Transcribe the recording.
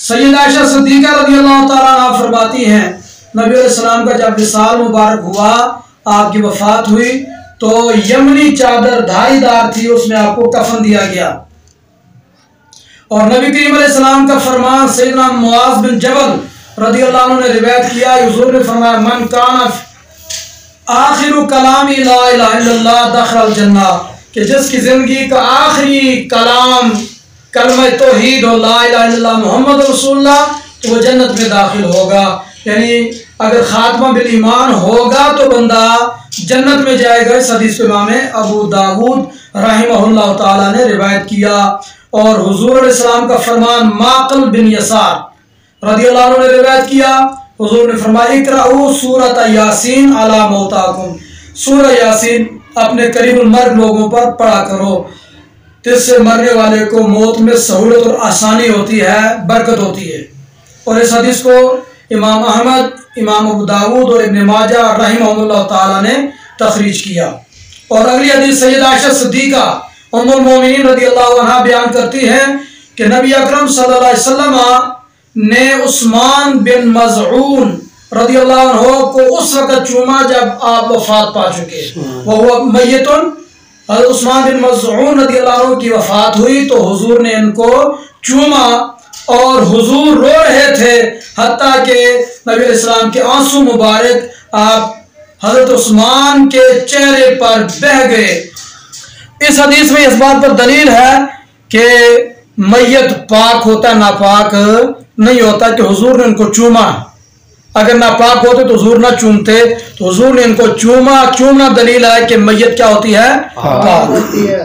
سیدہ عائشہ صدیقہ رضی اللہ تعالیٰ عنہ فرماتی ہیں نبی علیہ السلام کا جب وصال مبارک ہوا، آپ کی وفات ہوئی، تو یمنی چادر دھاری دار تھی، اس میں آپ کو کفن دیا گیا۔ اور نبی کریم علیہ السلام کا فرمان سیدنا معاذ بن جبل رضی اللہ عنہ نے روایت کیا، حضور نے فرمایا من کان آخر کلامی لا الہ الا اللہ دخل الجنہ، کہ جس کی زندگی کا آخری کلام کلمہ توحید ہو لا الہ الا اللہ محمد رسول اللہ، تو وہ جنت میں داخل ہوگا۔ یعنی اگر خاتمہ بالایمان ہوگا تو بندہ جنت میں جائے گا۔ اس حدیث کو امام ابو داود رحمہ اللہ تعالیٰ نے روایت کیا۔ اور حضور علیہ السلام کا فرمان معقل بن یسار رضی اللہ عنہ نے روایت کیا، حضور نے فرمایا اقرأوا سورۃ یاسین علی موتاکم، سورہ یاسین اپنے قریب المرگ لوگوں پر پڑھا کرو، جس سے مرنے والے کو موت میں سہولت اور آسانی ہوتی ہے، برکت ہوتی ہے۔ اور اس حدیث کو امام احمد، امام ابو داود اور ابن ماجہ رحمہ اللہ تعالیٰ نے تخریج کیا۔ اور اگلی حدیث سیدہ عائشہ صدیقہ ام المومنین رضی اللہ عنہ بیان کرتی ہیں کہ نبی اکرم صلی اللہ علیہ وسلم نے عثمان بن مظعون رضی اللہ عنہ کو اس وقت چوما جب آپ وفات پا چکے، وہ میتن، حضرت عثمان بن مظعون رضی اللہ عنہ کی وفات ہوئی تو حضور نے ان کو چوما اور حضور رو رہے تھے، حتیٰ کہ نبی علیہ السلام کے آنسو مبارک آپ حضرت عثمان کے چہرے پر بہہ گئے۔ اس حدیث میں اس بات پر دلیل ہے کہ میت پاک ہوتا، ناپاک نہیں ہوتا، کہ حضور نے ان کو چوما۔ اگر ناپاک ہوتے تو حضور نہ چومتے، تو حضور نے ان کو چوما۔ چومنا دلیل ہے کہ میت کیا ہوتی ہے؟ پاک ہوتی ہے۔